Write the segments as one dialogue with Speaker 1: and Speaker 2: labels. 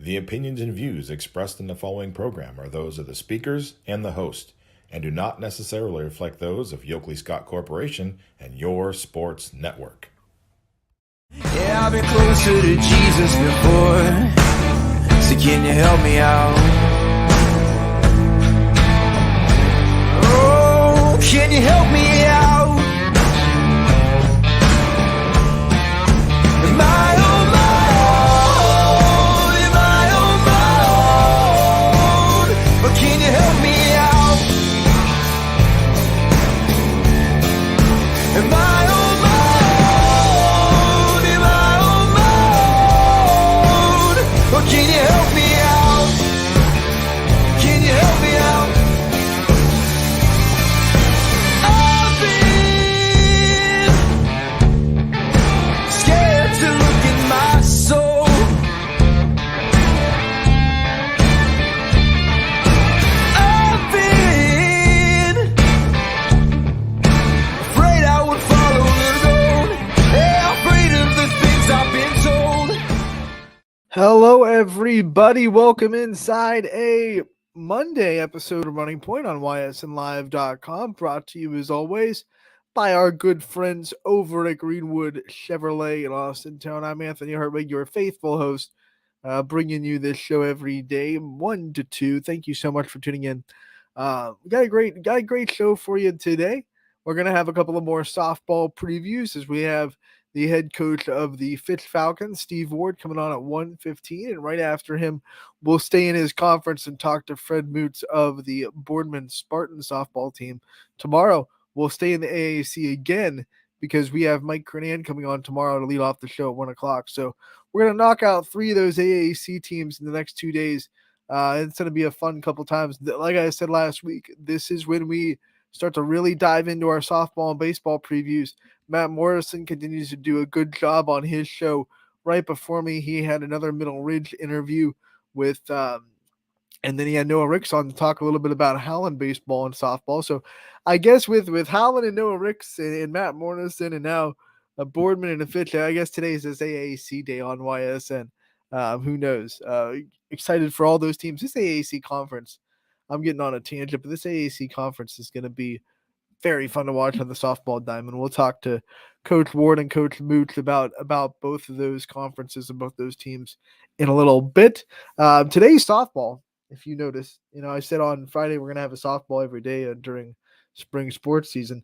Speaker 1: The opinions and views expressed in the following program are those of the speakers and the host, and do not necessarily reflect those of Yoakley Scott Corporation and your sports network.
Speaker 2: Yeah, I've been closer to Jesus before, so can you help me out? Oh, can you help me out? Am I on my own? Am I on my own? Or can you help me out? Am I on my own? Am I on my own? Or can you help me out? Can you help me out? I've been scared to look in my soul. I've been afraid I would follow the road. Yeah, afraid of the things I've been told.
Speaker 3: Hello, everybody. Welcome inside a Monday episode of Running Point on ysnlive.com, brought to you as always by our good friends over at Greenwood Chevrolet in Austintown. I'm Anthony Hartwig, your faithful host, bringing you this show every day, 1 to 2. Thank you so much for tuning in. We got a great show for you today. We're gonna have a couple of more softball previews as we have the head coach of the Fitch Falcons, Steve Ward, coming on at 1:15, and right after him, we'll stay in his conference and talk to Fred Moots of the Boardman Spartan softball team. Tomorrow, we'll stay in the AAC again because we have Mike Kernan coming on tomorrow to lead off the show at 1 o'clock. So we're going to knock out 3 of those AAC teams in the next 2 days. It's going to be a fun couple times. Like I said last week, this is when we start to really dive into our softball and baseball previews. Matt Morrison continues to do a good job on his show. Right before me, he had another Middle Ridge interview with, and then he had Noah Ricks on to talk a little bit about Howland baseball and softball. So I guess with Howland and Noah Ricks and Matt Morrison and now Boardman and a Fitch, I guess today's this AAC day on YSN. Who knows? Excited for all those teams. This AAC conference, I'm getting on a tangent, but this AAC conference is going to be very fun to watch on the softball diamond. We'll talk to Coach Ward and Coach Mooch about both of those conferences and both those teams in a little bit. Today's softball, if you notice, I said on Friday we're going to have a softball every day during spring sports season.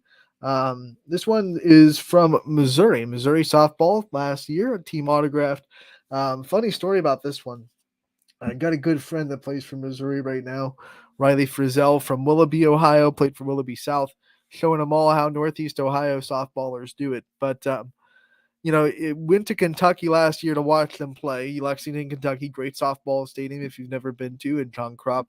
Speaker 3: This one is from Missouri softball last year, a team autographed. Funny story about this one. I got a good friend that plays for Missouri right now, Riley Frizzell from Willoughby, Ohio, played for Willoughby South, showing them all how Northeast Ohio softballers do it. But, it went to Kentucky last year to watch them play. Lexington, Kentucky, great softball stadium if you've never been to, and John Kropp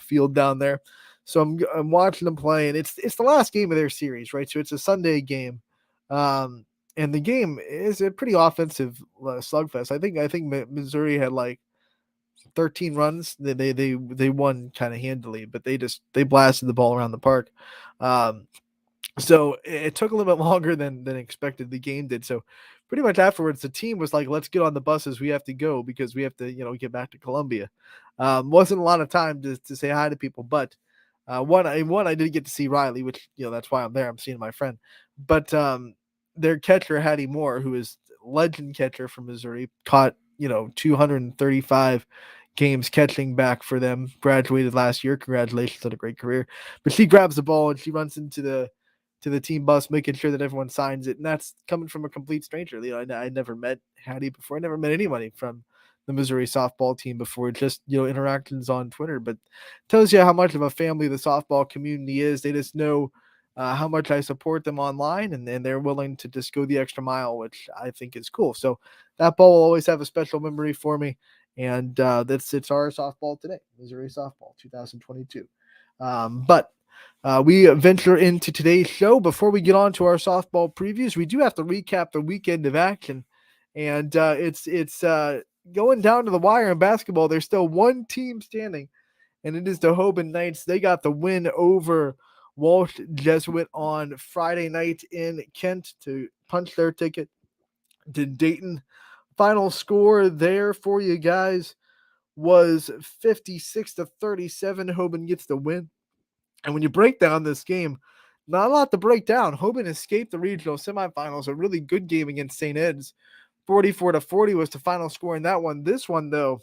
Speaker 3: field down there. So I'm watching them play, and it's the last game of their series, right? So it's a Sunday game. And the game is a pretty offensive slugfest. I think Missouri had like 13 runs. They won kind of handily, but they blasted the ball around the park. So it took a little bit longer than expected. The game did. So pretty much afterwards, the team was like, let's get on the buses. We have to go because we have to, get back to Columbia. Wasn't a lot of time to say hi to people, but one, I did get to see Riley, which, that's why I'm there. I'm seeing my friend, but their catcher, Hattie Moore, who is legend catcher from Missouri, caught, 235 games catching back for them, graduated last year. Congratulations on a great career. But she grabs the ball and she runs into the team bus, making sure that everyone signs it. And that's coming from a complete stranger. I never met Hattie before. I never met anybody from the Missouri softball team before, just, interactions on Twitter. But tells you how much of a family the softball community is. They just know how much I support them online, and they're willing to just go the extra mile, which I think is cool. So that ball will always have a special memory for me. And it's our softball today, Missouri softball 2022. But we venture into today's show. Before we get on to our softball previews, we do have to recap the weekend of action. And it's going down to the wire in basketball. There's still one team standing, and it is the Hoban Knights. They got the win over Walsh Jesuit on Friday night in Kent to punch their ticket to Dayton. Final score there for you guys was 56-37. Hoban gets the win. And when you break down this game, not a lot to break down. Hoban escaped the regional semifinals, a really good game against St. Ed's. 44-40 was the final score in that one. This one, though,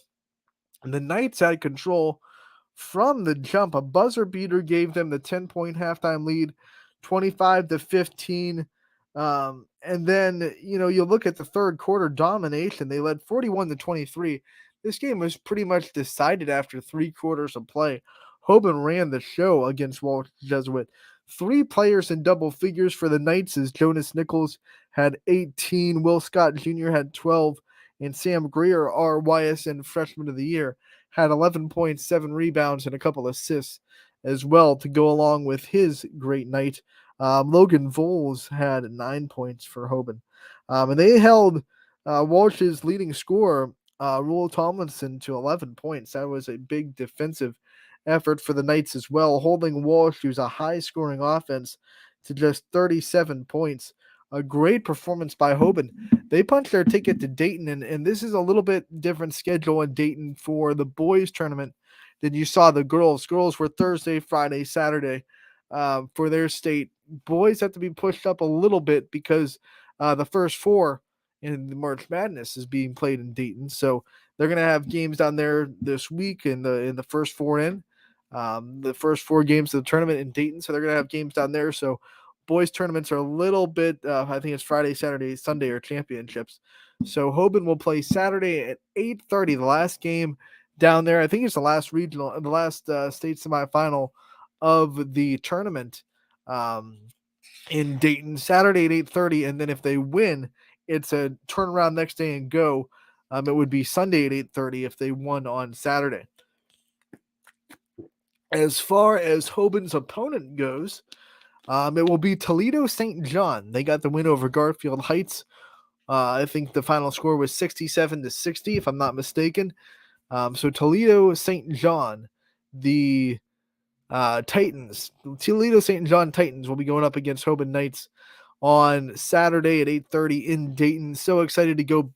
Speaker 3: the Knights had control from the jump. A buzzer beater gave them the 10-point halftime lead, 25-15. And then, you look at the third quarter domination. They led 41-23. This game was pretty much decided after 3 quarters of play. Hoban ran the show against Walsh Jesuit. 3 players in double figures for the Knights as Jonas Nichols had 18, Will Scott Jr. had 12, and Sam Greer, our YSN Freshman of the Year, had 11 points, 7 rebounds, and a couple assists as well to go along with his great night. Logan Voles had 9 points for Hoban. And they held Walsh's leading scorer, Rule Tomlinson, to 11 points. That was a big defensive effort for the Knights as well, holding Walsh, who's a high-scoring offense, to just 37 points. A great performance by Hoban. They punched their ticket to Dayton, and this is a little bit different schedule in Dayton for the boys tournament than you saw the girls. Girls were Thursday, Friday, Saturday for their state. Boys have to be pushed up a little bit because the first 4 in the March Madness is being played in Dayton. So they're going to have games down there this week in the first 4 in. The first 4 games of the tournament in Dayton. So they're going to have games down there. So boys tournaments are a little bit, I think it's Friday, Saturday, Sunday are championships. So Hoban will play Saturday at 8:30, the last game down there. I think it's the last regional, the last state semifinal of the tournament in Dayton, Saturday at 8:30. And then if they win, it's a turnaround next day and go. It would be Sunday at 8:30 if they won on Saturday. As far as Hoban's opponent goes, it will be Toledo St. John. They got the win over Garfield Heights. I think the final score was 67-60, if I'm not mistaken. So Toledo St. John, the Titans, Toledo St. John Titans will be going up against Hoban Knights on Saturday at 8:30 in Dayton. So excited to go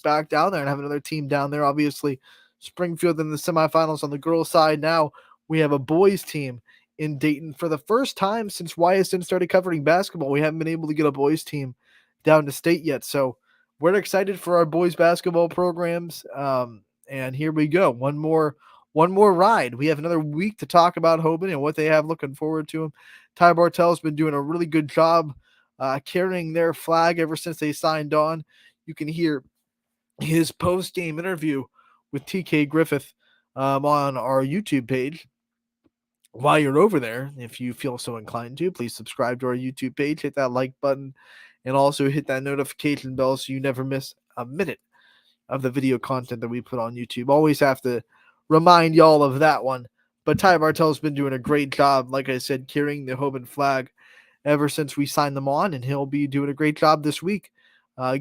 Speaker 3: back down there and have another team down there. Obviously, Springfield in the semifinals on the girls' side. Now we have a boys team in Dayton for the first time since YSN started covering basketball. We haven't been able to get a boys team down to state yet. So we're excited for our boys basketball programs. And here we go. One more ride. We have another week to talk about Hoban and what they have looking forward to them. Ty Bartell's been doing a really good job carrying their flag ever since they signed on. You can hear his post-game interview with TK Griffith on our YouTube page. While you're over there, if you feel so inclined to, please subscribe to our YouTube page, hit that like button, and also hit that notification bell so you never miss a minute of the video content that we put on YouTube. Always have to remind y'all of that one. But Ty Bartell's been doing a great job, like I said, carrying the Hoban flag ever since we signed them on, and he'll be doing a great job this week,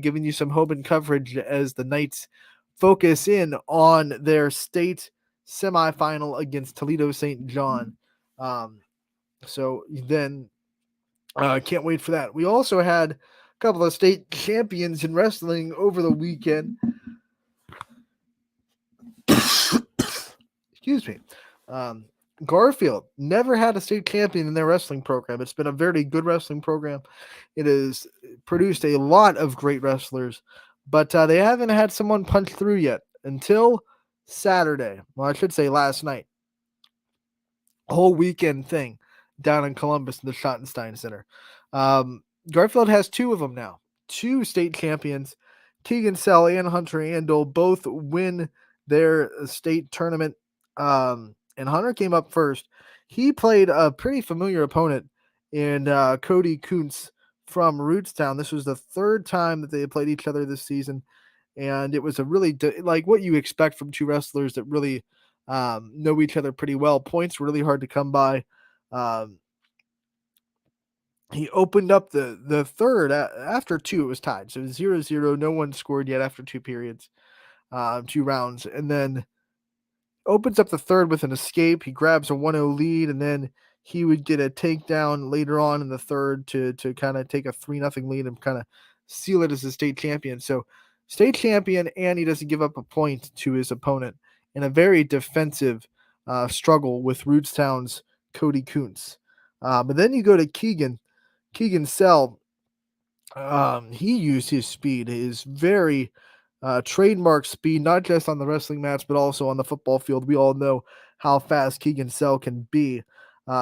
Speaker 3: giving you some Hoban coverage as the Knights focus in on their state semifinal against Toledo St. John. So then can't wait for that. We also had a couple of state champions in wrestling over the weekend. Excuse me. Garfield never had a state champion in their wrestling program. It's been a very good wrestling program. It has produced a lot of great wrestlers, but they haven't had someone punch through yet until Saturday. Well, I should say last night. A whole weekend thing down in Columbus in the Schottenstein Center. Garfield has 2 of them now. 2 state champions. Keegan Sell and Hunter Andel both win their state tournament. And Hunter came up first. He played a pretty familiar opponent in Cody Kuntz from Rootstown. This was the 3rd time that they had played each other this season. And it was a really, like what you expect from 2 wrestlers that really know each other pretty well. Points were really hard to come by. He opened up the third after 2. It was tied. So it was 0-0. No one scored yet after 2 periods, 2 rounds. And then opens up the third with an escape. He grabs a 1-0 lead, and then he would get a takedown later on in the third to kind of take a 3-0 lead and kind of seal it as a state champion. So state champion, and he doesn't give up a point to his opponent and a very defensive struggle with Rootstown's Cody Kuntz. But then you go to Keegan Sell. He used his speed, his very trademark speed, not just on the wrestling match, but also on the football field. We all know how fast Keegan Sell can be.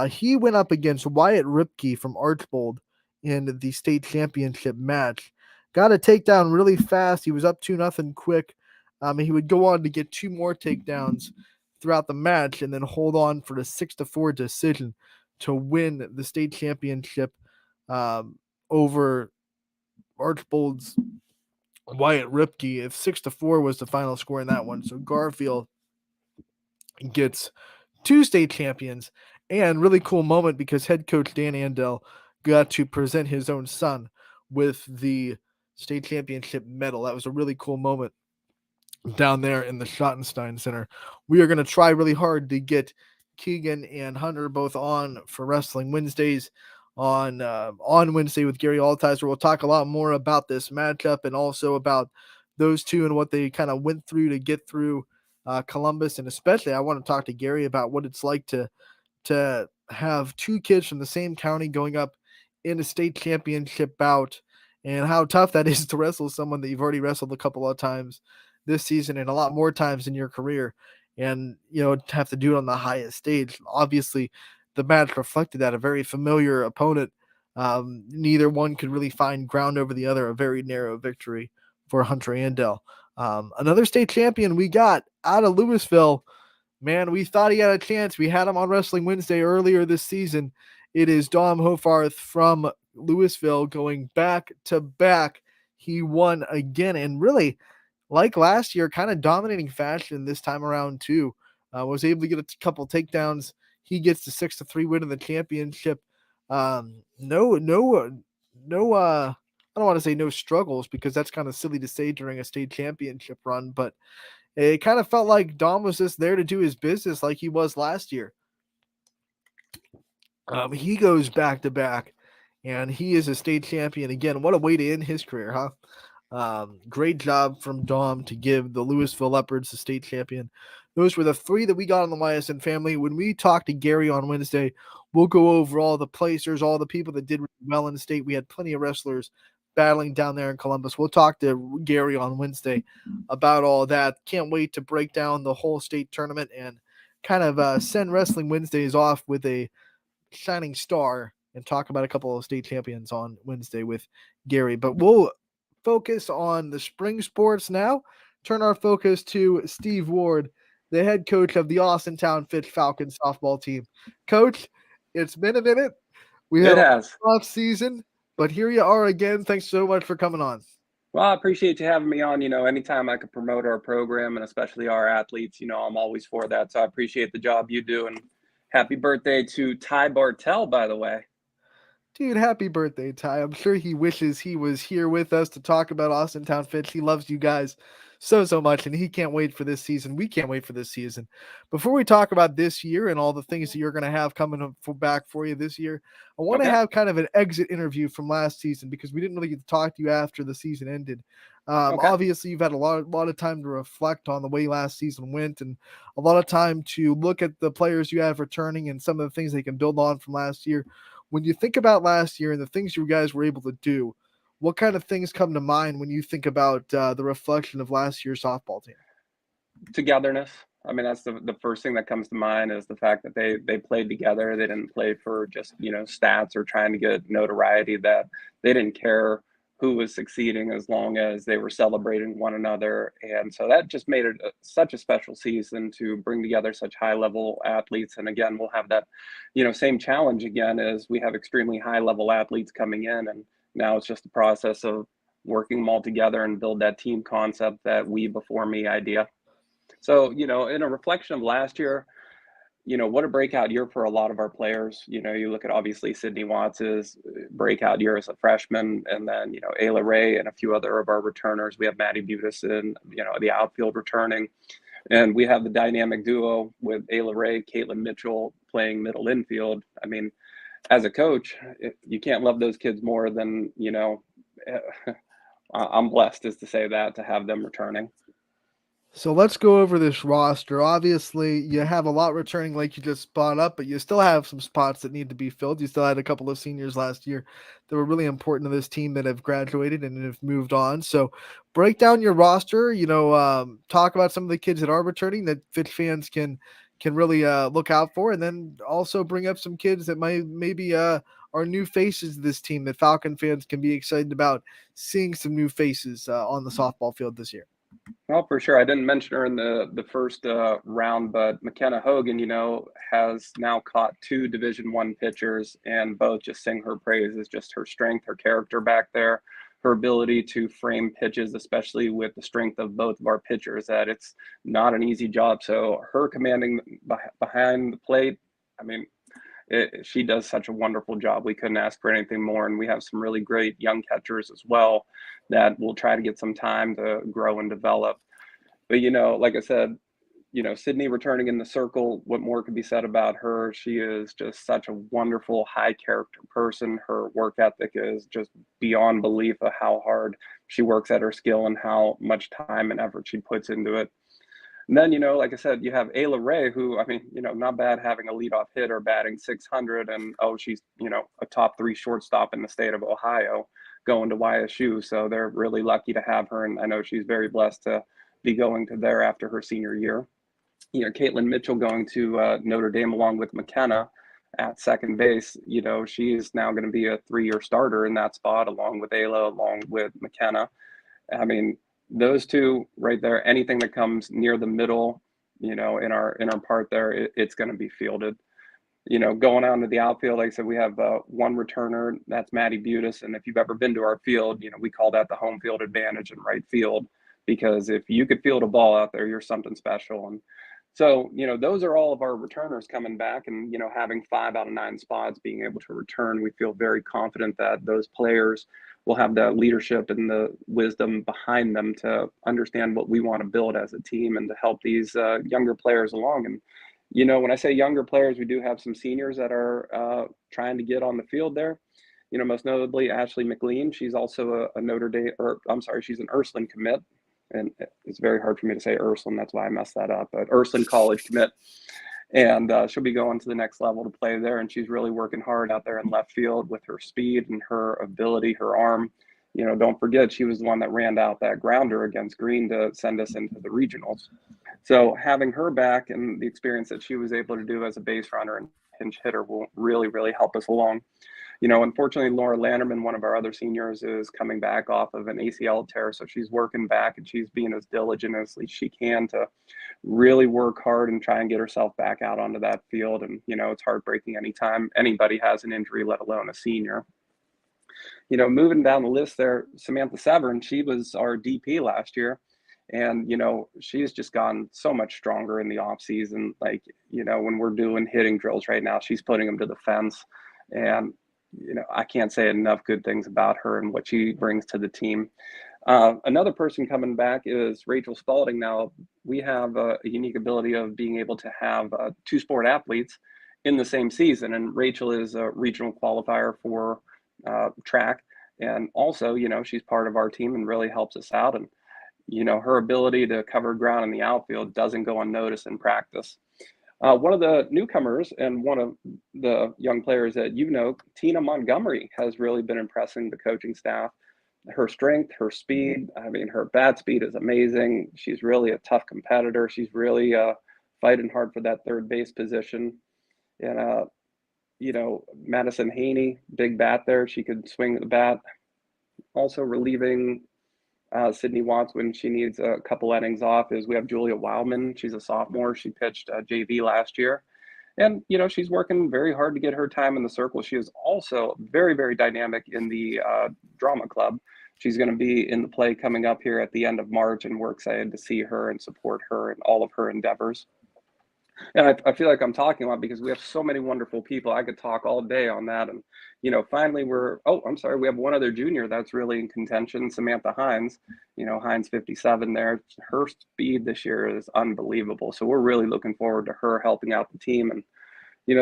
Speaker 3: He went up against Wyatt Ripke from Archbold in the state championship match. Got a takedown really fast. He was up 2-0 quick. He would go on to get 2 more takedowns throughout the match and then hold on for a 6-4 decision to win the state championship over Archbold's Wyatt Ripke. If 6-4 was the final score in that one, so Garfield gets 2 state champions, and really cool moment because head coach Dan Andel got to present his own son with the state championship medal. That was a really cool moment down there in the Schottenstein Center. We are going to try really hard to get Keegan and Hunter both on for Wrestling Wednesdays on Wednesday with Gary Altizer. We'll talk a lot more about this matchup and also about those two and what they kind of went through to get through Columbus, and especially I want to talk to Gary about what it's like to have 2 kids from the same county going up in a state championship bout, and how tough that is to wrestle someone that you've already wrestled a couple of times this season and a lot more times in your career, and have to do it on the highest stage. Obviously, the match reflected that, a very familiar opponent. Neither one could really find ground over the other. A very narrow victory for Hunter Andel. Another state champion we got out of Louisville. Man, we thought he had a chance. We had him on Wrestling Wednesday earlier this season. It is Dom Hofarth from Louisville going back to back. He won again, and really, like last year, kind of dominating fashion this time around too. Was able to get a couple takedowns. He gets the 6-3 win in the championship. No, I don't want to say no struggles because that's kind of silly to say during a state championship run, but it kind of felt like Dom was just there to do his business like he was last year. He goes back to back, and he is a state champion again. What a way to end his career, huh? Great job from Dom to give the Louisville Leopards the state champion. Those were the 3 that we got on the Ysn family. When we talk to Gary on Wednesday, we'll go over all the placers, all the people that did well in the state. We had plenty of wrestlers battling down there in Columbus. We'll talk to Gary on Wednesday about all that. Can't wait to break down the whole state tournament and kind of send Wrestling Wednesdays off with a shining star and talk about a couple of state champions on Wednesday with Gary. But we'll focus on the spring sports now. Turn our focus to Steve Ward, the head coach of the Austintown Fitch Falcons softball team. Coach, it's been a minute. We had a off season, but here you are again. Thanks so much for coming on.
Speaker 4: Well, I appreciate you having me on. Anytime I could promote our program and especially our athletes, I'm always for that. So I appreciate the job you do. And happy birthday to Ty Bartell, by the way.
Speaker 3: Dude, happy birthday, Ty. I'm sure he wishes he was here with us to talk about Austintown Fitch. He loves you guys so much, and he can't wait for this season. We can't wait for this season. Before we talk about this year and all the things that you're going to have coming back for you this year, I want to have kind of an exit interview from last season because we didn't really get to talk to you after the season ended. Obviously, you've had a lot of time to reflect on the way last season went and a lot of time to look at the players you have returning and some of the things they can build on from last year. When you think about last year and the things you guys were able to do, what kind of things come to mind when you think about the reflection of last year's softball team?
Speaker 4: Togetherness. I mean, that's the first thing that comes to mind is the fact that they played together. They didn't play for just, stats or trying to get notoriety, that they didn't care who was succeeding as long as they were celebrating one another. And so that just made it such a special season to bring together such high level athletes. And again, we'll have that, same challenge again as we have extremely high level athletes coming in. And now it's just a process of working them all together and build that team concept, that we before me idea. So, in a reflection of last year, what a breakout year for a lot of our players. You look at obviously Sydney Watts' breakout year as a freshman, and then, Ayla Ray and a few other of our returners. We have Maddie Budison, the outfield returning. And we have the dynamic duo with Ayla Ray, Caitlin Mitchell playing middle infield. I mean, as a coach, you can't love those kids more than, I'm blessed, is to say that, to have them returning.
Speaker 3: So let's go over this roster. Obviously, you have a lot returning, like you just brought up, but you still have some spots that need to be filled. You still had a couple of seniors last year that were really important to this team that have graduated and have moved on. So break down your roster. Talk about some of the kids that are returning that Fitch fans can really look out for, and then also bring up some kids that maybe are new faces to this team that Falcon fans can be excited about seeing some new faces on the softball field this year.
Speaker 4: Well, for sure. I didn't mention her in the first round, but McKenna Hogan, has now caught two Division I pitchers, and both just sing her praises. Just her strength, her character back there, her ability to frame pitches, especially with the strength of both of our pitchers. That it's not an easy job. So her commanding behind the plate, I mean, she does such a wonderful job. We couldn't ask for anything more. And we have some really great young catchers as well that will try to get some time to grow and develop. But, like I said, Sydney returning in the circle, what more could be said about her? She is just such a wonderful, high character person. Her work ethic is just beyond belief of how hard she works at her skill and how much time and effort she puts into it. And then, like I said, you have Ayla Ray, who, I mean, not bad having a leadoff hitter batting 600. And, she's, a top 3 shortstop in the state of Ohio going to YSU. So they're really lucky to have her. And I know she's very blessed to be going to there after her senior year. Caitlin Mitchell going to Notre Dame along with McKenna at second base. She is now going to be a 3-year starter in that spot, along with Ayla, along with McKenna. I mean, those two right there, anything that comes near the middle, in our part there, it's going to be fielded. Going out into the outfield, like I said, we have one returner, that's Maddie Butis. And if you've ever been to our field, we call that the home field advantage in right field, because if you could field a ball out there, you're something special. And so, those are all of our returners coming back, and, having 5 out of 9 spots being able to return, we feel very confident that those players will have the leadership and the wisdom behind them to understand what we want to build as a team and to help these younger players along. And, when I say younger players, we do have some seniors that are trying to get on the field there. Most notably Ashley McLean. She's also a Notre Dame, she's an Ursuline commit. And it's very hard for me to say Ursuline. That's why I messed that up. But Ursuline College commit. And she'll be going to the next level to play there. And she's really working hard out there in left field with her speed and her ability, her arm. Don't forget, she was the one that ran out that grounder against Green to send us into the regionals. So having her back and the experience that she was able to do as a base runner and pinch hitter will really, really help us along. Unfortunately, Laura Landerman, one of our other seniors, is coming back off of an ACL tear. So she's working back and she's being as diligent as she can to really work hard and try and get herself back out onto that field. And, it's heartbreaking anytime anybody has an injury, let alone a senior. Moving down the list there, Samantha Severn, she was our DP last year. And, she's just gotten so much stronger in the off season. Like, when we're doing hitting drills right now, she's putting them to the fence. And, I can't say enough good things about her and what she brings to the team. Another person coming back is Rachel Spalding. Now, we have a unique ability of being able to have 2 sport athletes in the same season. And Rachel is a regional qualifier for track. And also, she's part of our team and really helps us out. And, her ability to cover ground in the outfield doesn't go unnoticed in practice. One of the newcomers and one of the young players that Tina Montgomery, has really been impressing the coaching staff. Her strength, her speed, I mean, her bat speed is amazing. She's really a tough competitor. She's really fighting hard for that third base position. And, Madison Haney, big bat there. She could swing the bat. Also relieving Sydney Watts when she needs a couple innings off is we have Julia Wildman. She's a sophomore. She pitched JV last year. And, she's working very hard to get her time in the circle. She is also very, very dynamic in the drama club. She's going to be in the play coming up here at the end of March, and we're excited to see her and support her in all of her endeavors. And I feel like I'm talking a lot because we have so many wonderful people. I could talk all day on that. And, finally we have one other junior that's really in contention, Samantha Hines, Hines 57 there. Her speed this year is unbelievable. So we're really looking forward to her helping out the team. And,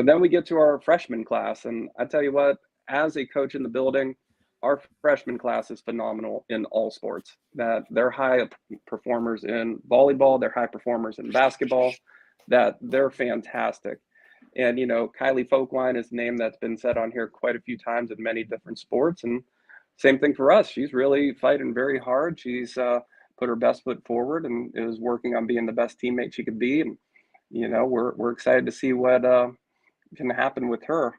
Speaker 4: then we get to our freshman class. And I tell you what, as a coach in the building, our freshman class is phenomenal in all sports. That they're high performers in volleyball, they're high performers in basketball, that they're fantastic. And, Kylie Folkline is a name that's been said on here quite a few times in many different sports. And same thing for us. She's really fighting very hard. She's put her best foot forward and is working on being the best teammate she could be. And, we're excited to see what can happen with her.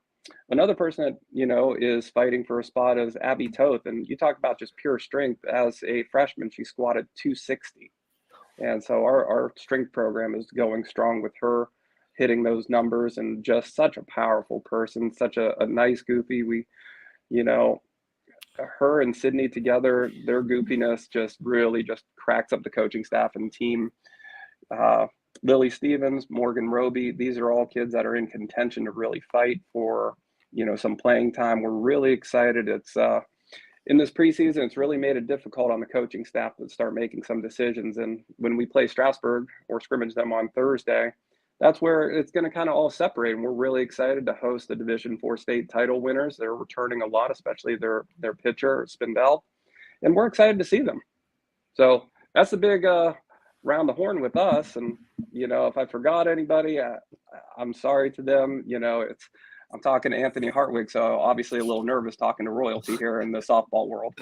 Speaker 4: Another person that, is fighting for a spot is Abby Toth. And you talk about just pure strength. As a freshman, she squatted 260. And so our strength program is going strong with her hitting those numbers, and just such a powerful person, such a nice goofy. You know, her and Sydney together, their goofiness just really just cracks up the coaching staff and team. Lily Stevens, Morgan Roby, these are all kids that are in contention to really fight for, some playing time. We're really excited. It's in this preseason, it's really made it difficult on the coaching staff to start making some decisions. And when we play Strasburg or scrimmage them on Thursday, that's where it's going to kind of all separate. And we're really excited to host the Division IV state title winners. They're returning a lot, especially their pitcher, Spindell. And we're excited to see them. So that's the big round the horn with us. And, if I forgot anybody, I'm sorry to them. I'm talking to Anthony Hartwig, so obviously a little nervous talking to royalty here in the softball world.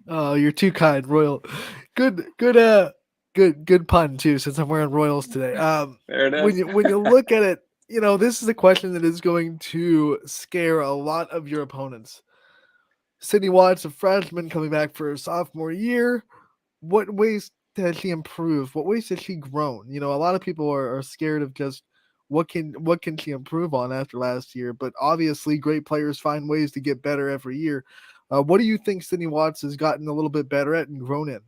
Speaker 3: Oh, you're too kind, Royal. Good pun too, since I'm wearing Royals today.
Speaker 4: There it is.
Speaker 3: When you look at it, this is a question that is going to scare a lot of your opponents. Sydney Watts, a freshman coming back for her sophomore year. What ways has she improved? What ways has she grown? A lot of people are scared of just what can she improve on after last year? But obviously, great players find ways to get better every year. What do you think Sydney Watts has gotten a little bit better at and grown in?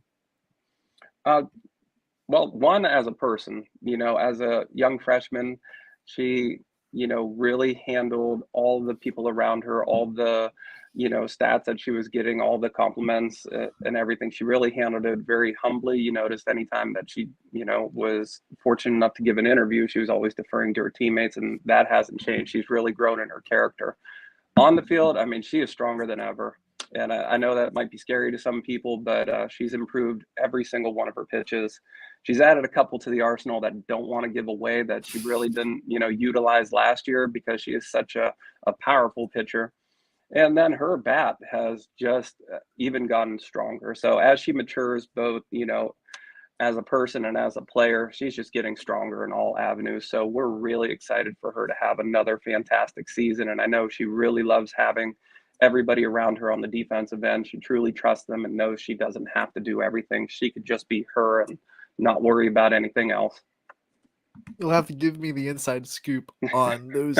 Speaker 4: Well, one, as a person, as a young freshman, she, really handled all the people around her, all the, stats that she was getting, all the compliments and everything. She really handled it very humbly. You noticed anytime that she, was fortunate enough to give an interview, she was always deferring to her teammates, and that hasn't changed. She's really grown in her character. On the field, I mean, she is stronger than ever. And I know that might be scary to some people, but she's improved every single one of her pitches. She's added a couple to the arsenal that don't want to give away, that she really didn't, utilize last year, because she is such a powerful pitcher. And then her bat has just even gotten stronger. So as she matures, both, as a person and as a player, she's just getting stronger in all avenues. So we're really excited for her to have another fantastic season. And I know she really loves having everybody around her on the defensive end. She truly trusts them and knows she doesn't have to do everything. She could just be her and not worry about anything else.
Speaker 3: You'll have to give me the inside scoop on those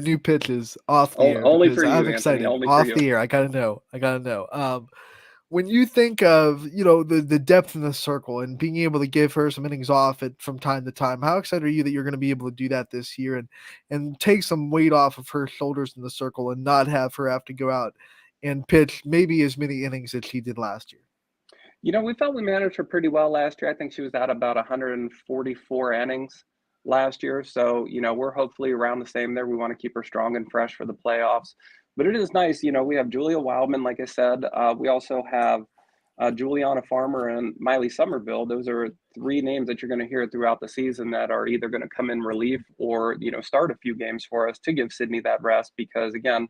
Speaker 3: new pitches off the air.
Speaker 4: Only for you,
Speaker 3: I'm
Speaker 4: Anthony.
Speaker 3: excited.
Speaker 4: Only
Speaker 3: off
Speaker 4: for you.
Speaker 3: the air. I gotta know. When you think of the depth in the circle and being able to give her some innings off it from time to time, how excited are you that you're going to be able to do that this year and take some weight off of her shoulders in the circle and not have her have to go out and pitch maybe as many innings as she did last year?
Speaker 4: We felt we managed her pretty well last year. I think she was at about 144 innings last year. So, we're hopefully around the same there. We want to keep her strong and fresh for the playoffs. But it is nice, we have Julia Wildman, like I said. We also have Juliana Farmer and Miley Somerville. Those are three names that you're going to hear throughout the season that are either going to come in relief or, start a few games for us to give Sydney that rest. Because, again,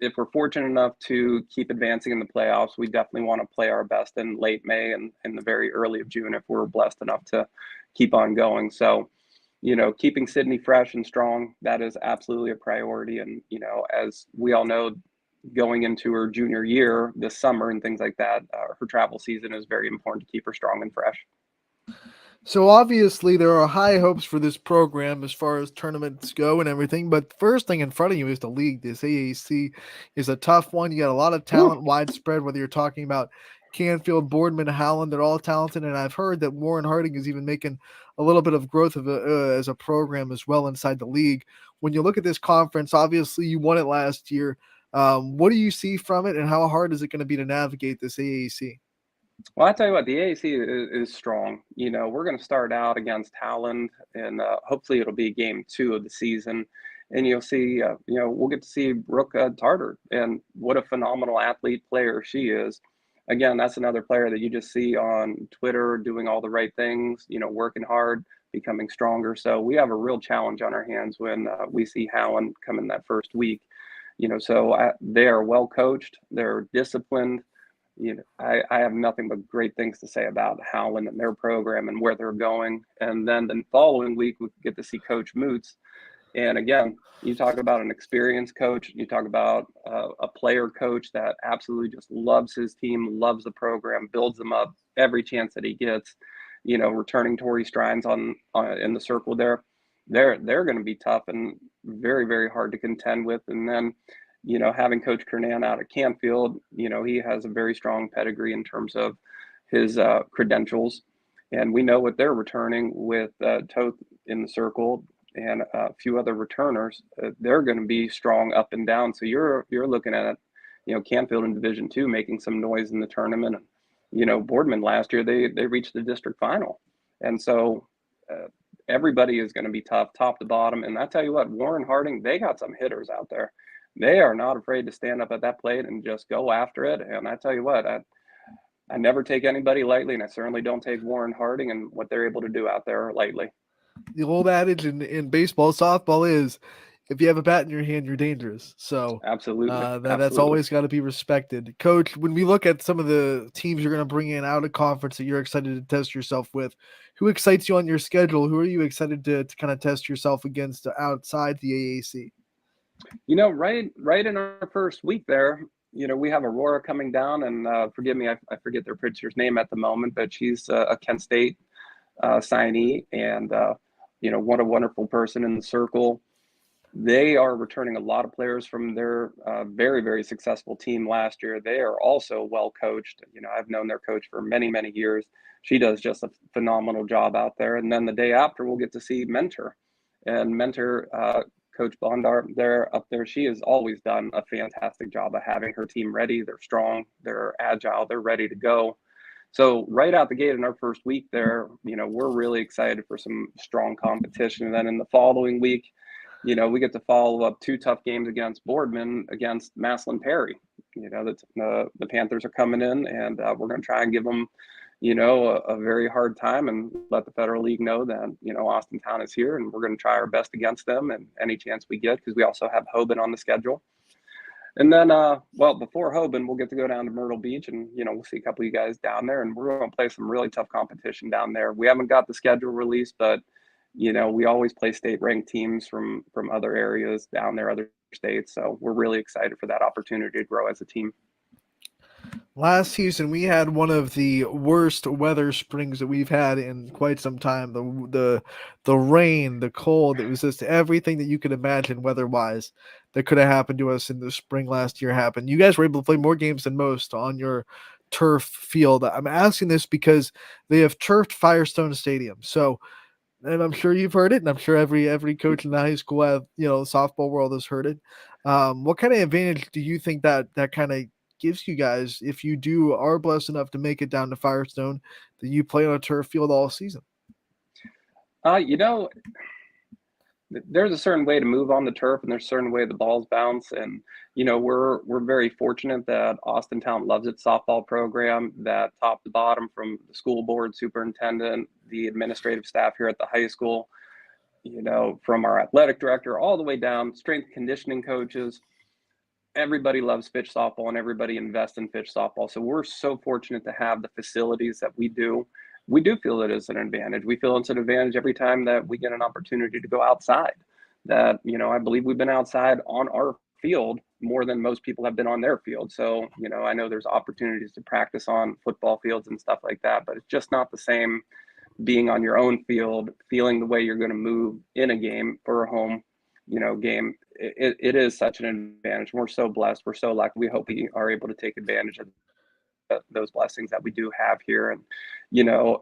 Speaker 4: if we're fortunate enough to keep advancing in the playoffs, we definitely want to play our best in late May and in the very early of June if we're blessed enough to keep on going. So, keeping Sydney fresh and strong, that is absolutely a priority. And, as we all know, going into her junior year this summer and things like that, her travel season is very important to keep her strong and fresh.
Speaker 3: So obviously there are high hopes for this program as far as tournaments go and everything, but the first thing in front of you is the league. This AAC is a tough one. You got a lot of talent widespread, whether you're talking about Canfield, Boardman, Howland, they're all talented. And I've heard that Warren Harding is even making a little bit of growth of as a program as well inside the league. When you look at this conference, obviously you won it last year. What do you see from it, and how hard is it going to be to navigate this AAC?
Speaker 4: Well, I tell you what, the AAC is strong. We're going to start out against Howland, and hopefully it'll be game 2 of the season. and you'll see, we'll get to see Brooke Tarter, and what a phenomenal athlete player she is. Again, that's another player that you just see on Twitter doing all the right things, working hard, becoming stronger. So we have a real challenge on our hands when we see Howland come in that first week. They are well coached, they're disciplined. I have nothing but great things to say about Howland and their program and where they're going. And then the following week, we get to see Coach Moots. And again, you talk about an experienced coach, you talk about a player coach that absolutely just loves his team, loves the program, builds them up every chance that he gets. Returning Tori Strines on in the circle there, they're going to be tough and very, very hard to contend with. And then, having Coach Kernan out at Canfield, he has a very strong pedigree in terms of his credentials. And we know what they're returning with Toth in the circle and a few other returners. They're going to be strong up and down. So you're looking at, Canfield in Division II making some noise in the tournament. And, Boardman last year, they reached the district final. And so everybody is going to be tough, top to bottom. And I tell you what, Warren Harding, they got some hitters out there. They are not afraid to stand up at that plate and just go after it. And I tell you what, I never take anybody lightly, and I certainly don't take Warren Harding and what they're able to do out there lightly.
Speaker 3: The old adage in baseball, softball is, if you have a bat in your hand, you're dangerous. So
Speaker 4: absolutely,
Speaker 3: that's always got to be respected. Coach, when we look at some of the teams you're going to bring in out of conference that you're excited to test yourself with, who excites you on your schedule? Who are you excited to kind of test yourself against outside the AAC?
Speaker 4: Right in our first week there, we have Aurora coming down, and forgive me, I forget their pitcher's name at the moment, but she's a Kent State signee, and what a wonderful person in the circle. They are returning a lot of players from their very, very successful team last year. They are also well coached. I've known their coach for many, many years. She does just a phenomenal job out there. And then the day after, we'll get to see Mentor. And Mentor, Coach Bondar, they're up there. She has always done a fantastic job of having her team ready. They're strong, they're agile, they're ready to go. So right out the gate in our first week there, we're really excited for some strong competition. And then in the following week, we get to follow up 2 tough games against Boardman, against Maslin Perry. The Panthers are coming in, and we're going to try and give them, a very hard time, and let the Federal League know that, Austintown is here, and we're going to try our best against them and any chance we get, because we also have Hoban on the schedule. And then, before Hoban, we'll get to go down to Myrtle Beach, and, we'll see a couple of you guys down there, and we're going to play some really tough competition down there. We haven't got the schedule released, but we always play state-ranked teams from other areas down there, other states. So we're really excited for that opportunity to grow as a team.
Speaker 3: Last season, we had one of the worst weather springs that we've had in quite some time. The rain, the cold, it was just everything that you could imagine weather-wise that could have happened to us in the spring last year happened. You guys were able to play more games than most on your turf field. I'm asking this because they have turfed Firestone Stadium. So, and I'm sure you've heard it, and I'm sure every coach in the high school, softball world has heard it. What kind of advantage do you think that kind of gives you guys if you are blessed enough to make it down to Firestone, that you play on a turf field all season?
Speaker 4: There's a certain way to move on the turf, and there's a certain way the balls bounce. And, we're very fortunate that Austintown loves its softball program, that top to bottom, from the school board, superintendent, the administrative staff here at the high school, from our athletic director all the way down, strength conditioning coaches. Everybody loves Fitch softball, and everybody invests in Fitch softball. So we're so fortunate to have the facilities that we do. We do feel it is an advantage. We feel it's an advantage every time that we get an opportunity to go outside. That, I believe we've been outside on our field more than most people have been on their field. So, I know there's opportunities to practice on football fields and stuff like that, but it's just not the same being on your own field, feeling the way you're going to move in a game or a home, game. It is such an advantage. We're so blessed. We're so lucky. We hope we are able to take advantage of those blessings that we do have here. And,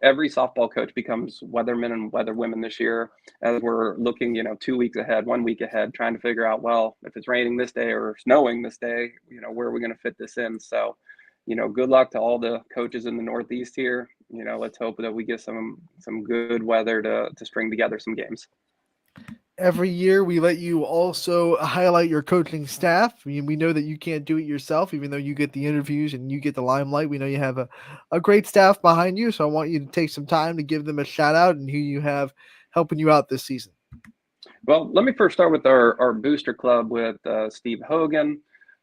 Speaker 4: every softball coach becomes weathermen and weatherwomen this year, as we're looking, 2 weeks ahead, 1 week ahead, trying to figure out, well, if it's raining this day or snowing this day, where are we going to fit this in? So, good luck to all the coaches in the Northeast here. Let's hope that we get some good weather to string together some games.
Speaker 3: Every year we let you also highlight your coaching staff. We know that you can't do it yourself, even though you get the interviews and you get the limelight. We know you have a great staff behind you, so I want you to take some time to give them a shout out and who you have helping you out this season.
Speaker 4: Well, let me first start with our booster club with Steve Hogan,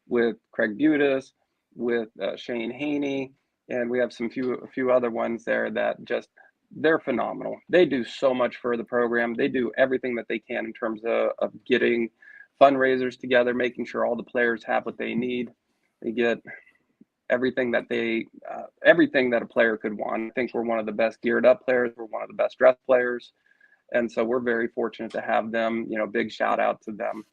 Speaker 4: with Craig Butis, with Shane Haney, and we have a few other ones there that just, they're phenomenal. They do so much for the program. They do everything that they can in terms of getting fundraisers together, making sure all the players have what they need. They get everything that everything that a player could want. I think we're one of the best geared up players. We're one of the best dressed players. And so we're very fortunate to have them, big shout out to them.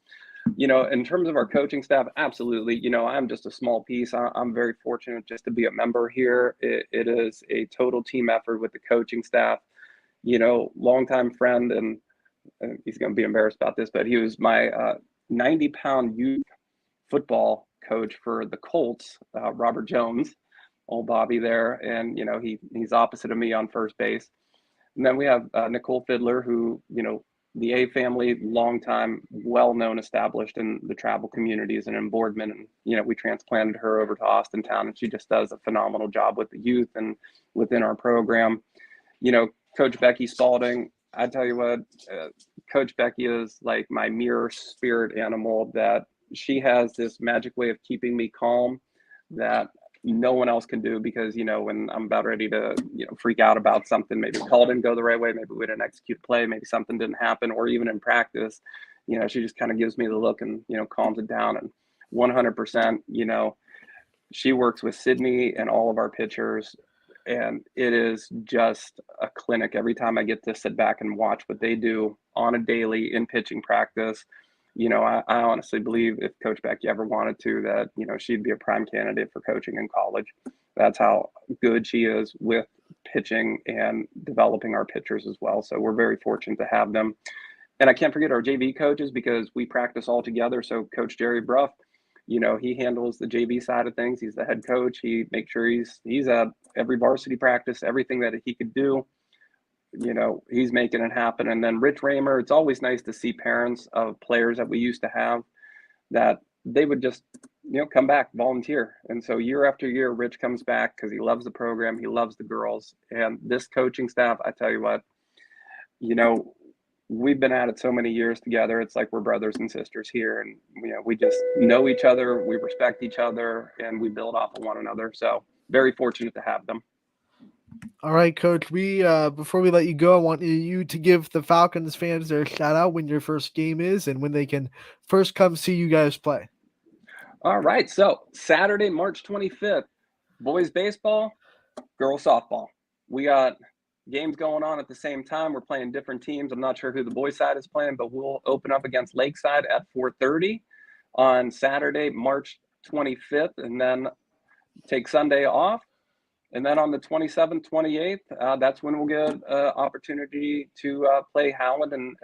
Speaker 4: In terms of our coaching staff, absolutely. I'm just a small piece. I'm very fortunate just to be a member here. It is a total team effort with the coaching staff. Longtime friend, and he's going to be embarrassed about this, but he was my 90-pound youth football coach for the Colts, Robert Jones, old Bobby there. And, he's opposite of me on first base. And then we have Nicole Fiddler, who, the A family, long time, well-known, established in the travel communities and in Boardman. And, we transplanted her over to Austintown, and she just does a phenomenal job with the youth and within our program. Coach Becky Spalding, I tell you what, Coach Becky is like my mirror spirit animal, that she has this magic way of keeping me calm that no one else can do, because, when I'm about ready to, freak out about something, maybe the call didn't go the right way, maybe we didn't execute play, maybe something didn't happen, or even in practice, she just kind of gives me the look and, calms it down. And 100%, she works with Sydney and all of our pitchers, and it is just a clinic every time I get to sit back and watch what they do on a daily in pitching practice. I honestly believe if Coach Becky ever wanted to, that, she'd be a prime candidate for coaching in college. That's how good she is with pitching and developing our pitchers as well. So we're very fortunate to have them. And I can't forget our JV coaches, because we practice all together. So Coach Jerry Bruff, he handles the JV side of things. He's the head coach. He makes sure he's at every varsity practice, everything that he could do. He's making it happen. And then Rich Raymer, it's always nice to see parents of players that we used to have, that they would just, come back, volunteer. And so year after year, Rich comes back because he loves the program. He loves the girls. And this coaching staff, I tell you what, we've been at it so many years together. It's like we're brothers and sisters here. And, we just know each other. We respect each other, and we build off of one another. So very fortunate to have them.
Speaker 3: All right, Coach. We before we let you go, I want you to give the Falcons fans their shout out when your first game is and when they can first come see you guys play.
Speaker 4: All right. So Saturday, March 25th, boys baseball, girls softball. We got games going on at the same time. We're playing different teams. I'm not sure who the boys side is playing, but we'll open up against Lakeside at 4:30 on Saturday, March 25th, and then take Sunday off. And then on the 27th, 28th, that's when we'll get an opportunity to play Howland. And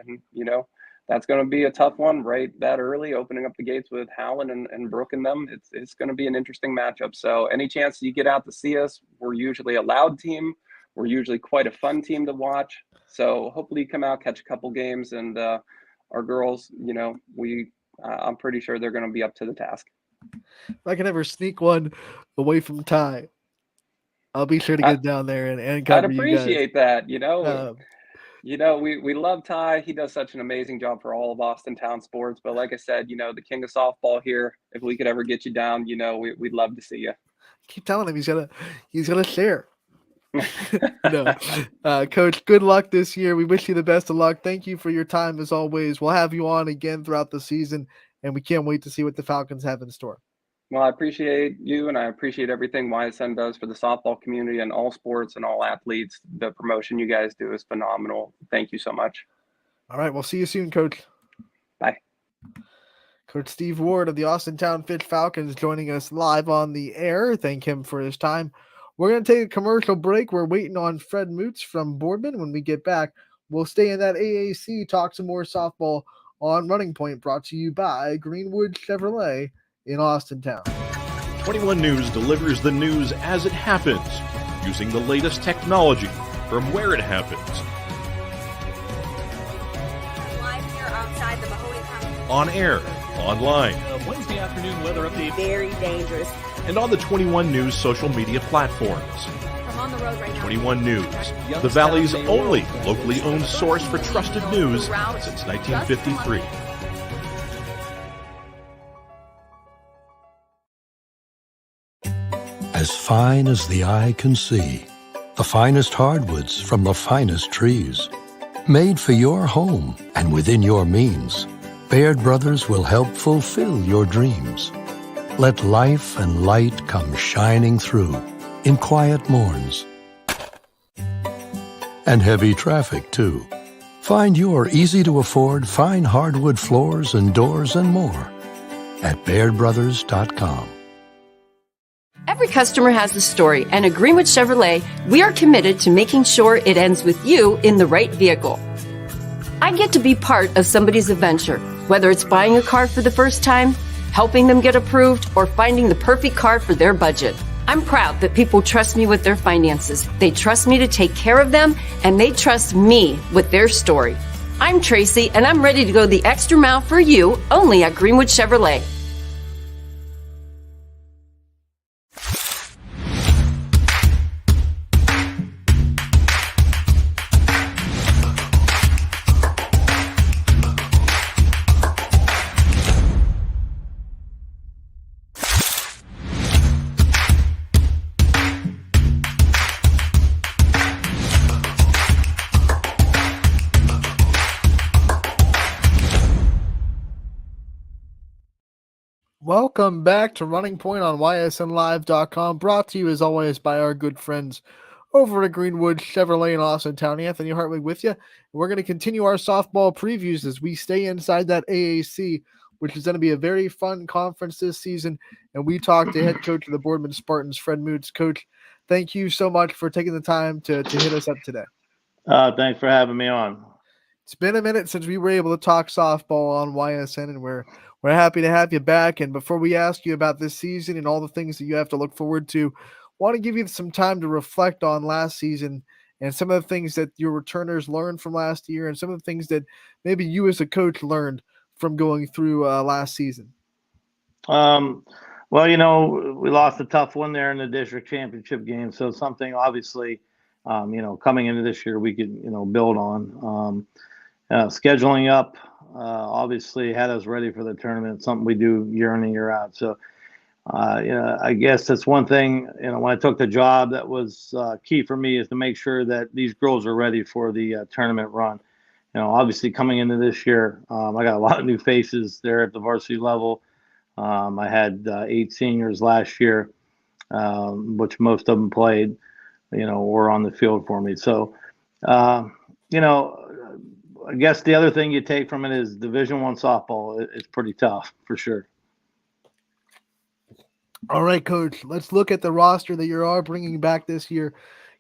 Speaker 4: that's going to be a tough one right that early, opening up the gates with Howland and Brooke and them. It's going to be an interesting matchup. So any chance you get out to see us, we're usually a loud team. We're usually quite a fun team to watch. So hopefully you come out, catch a couple games. And our girls, I'm pretty sure they're going to be up to the task.
Speaker 3: If I can ever sneak one away from Ty, I'll be sure to get down there and cover you guys.
Speaker 4: I'd appreciate that. We love Ty. He does such an amazing job for all of Austintown sports. But like I said, the king of softball here, if we could ever get you down, we'd love to see you.
Speaker 3: Keep telling him he's gonna share. Coach, good luck this year. We wish you the best of luck. Thank you for your time as always. We'll have you on again throughout the season, and we can't wait to see what the Falcons have in store.
Speaker 4: Well, I appreciate you, and I appreciate everything Ysn does for the softball community and all sports and all athletes. The promotion you guys do is phenomenal. Thank you so much.
Speaker 3: All right, we'll see you soon, Coach.
Speaker 4: Bye.
Speaker 3: Coach Steve Ward of the Austintown Fitch Falcons joining us live on the air. Thank him for his time. We're going to take a commercial break. We're waiting on Fred Moots from Boardman. When we get back, we'll stay in that AAC, talk some more softball on Running Point, brought to you by Greenwood Chevrolet in Austintown.
Speaker 5: 21 News delivers the news as it happens, using the latest technology from where it happens.
Speaker 6: Live here outside
Speaker 5: on air, online,
Speaker 6: Wednesday afternoon weather update.
Speaker 7: Very dangerous.
Speaker 5: and on the 21 News social media platforms.
Speaker 7: I'm on the road right now.
Speaker 5: 21 News, the Valley's only locally owned source for trusted news since 1953.
Speaker 8: As fine as the eye can see, the finest hardwoods from the finest trees. Made for your home and within your means, Baird Brothers will help fulfill your dreams. Let life and light come shining through in quiet morns. And heavy traffic, too. Find your easy-to-afford fine hardwood floors and doors and more at BairdBrothers.com.
Speaker 9: Every customer has a story, and at Greenwood Chevrolet, we are committed to making sure it ends with you in the right vehicle. I get to be part of somebody's adventure, whether it's buying a car for the first time, helping them get approved, or finding the perfect car for their budget. I'm proud that people trust me with their finances. They trust me to take care of them, and they trust me with their story. I'm Tracy, and I'm ready to go the extra mile for you only at Greenwood Chevrolet.
Speaker 3: Welcome back to Running Point on YSNLive.com, brought to you as always by our good friends over at Greenwood Chevrolet in Austintown. Anthony Hartley with you. We're going to continue our softball previews as we stay inside that AAC, which is going to be a very fun conference this season. And we talked to head coach of the Boardman Spartans, Fred Moots. Coach, thank you so much for taking the time to hit us up today.
Speaker 10: Thanks for having me on.
Speaker 3: It's been a minute since we were able to talk softball on YSN, and we're happy to have you back. And before we ask you about this season and all the things that you have to look forward to, want to give you some time to reflect on last season and some of the things that your returners learned from last year and some of the things that maybe you as a coach learned from going through last season.
Speaker 10: Well, you know, we lost a tough one there in the district championship game. So something obviously, you know, coming into this year, we could, you know, build on. Scheduling up obviously had us ready for the tournament. It's something we do year in and year out. So, you know, I guess that's one thing, you know, when I took the job, that was key for me, is to make sure that these girls are ready for the tournament run. You know, obviously coming into this year, I got a lot of new faces there at the varsity level. I had 8 seniors last year, which most of them played, you know, or on the field for me. So, you know, I guess the other thing you take from it is Division I softball. It's pretty tough for sure.
Speaker 3: All right, Coach, let's look at the roster that you are bringing back this year.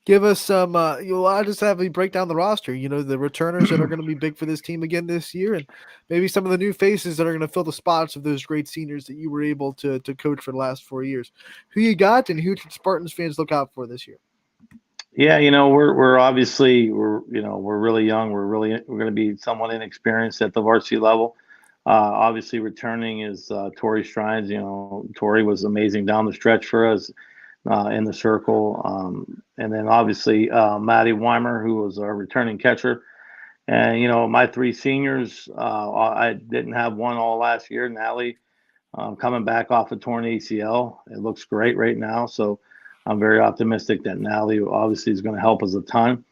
Speaker 3: Give us some, I'll just have you break down the roster, you know, the returners that are going to be big for this team again this year, and maybe some of the new faces that are going to fill the spots of those great seniors that you were able to coach for the last 4 years. Who you got, and who should Spartans fans look out for this year?
Speaker 10: Yeah, you know, we're obviously, we're really young. We're going to be somewhat inexperienced at the varsity level. Obviously returning is Tori Strines. You know, Tori was amazing down the stretch for us in the circle. And then obviously Maddie Weimer, who was our returning catcher. And, you know, my 3 seniors, I didn't have one all last year. Natalie coming back off a torn ACL. It looks great right now. So I'm very optimistic that Natalie obviously is going to help us a ton.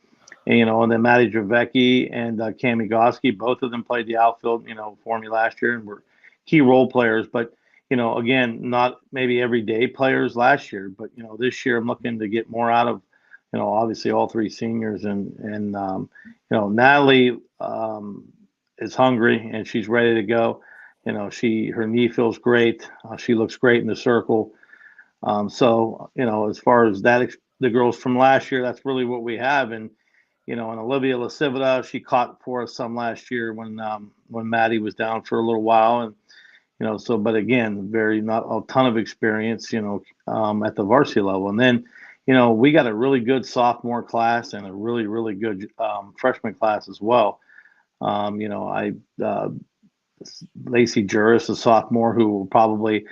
Speaker 10: And, you know, and then Maddie Dravecki and Cami Goski, both of them played the outfield, you know, for me last year and were key role players. But, you know, again, not maybe everyday players last year, but, you know, this year I'm looking to get more out of, you know, obviously all 3 seniors. And you know, Natalie is hungry and she's ready to go. You know, her knee feels great. She looks great in the circle. So, you know, as far as that, the girls from last year, that's really what we have. And, you know, and Olivia Lasivita, she caught for us some last year when Maddie was down for a little while. And, you know, so, but again, not a ton of experience, you know, at the varsity level. And then, you know, we got a really good sophomore class and a really, really good freshman class as well. You know, Lacey Juris, a sophomore, who will probably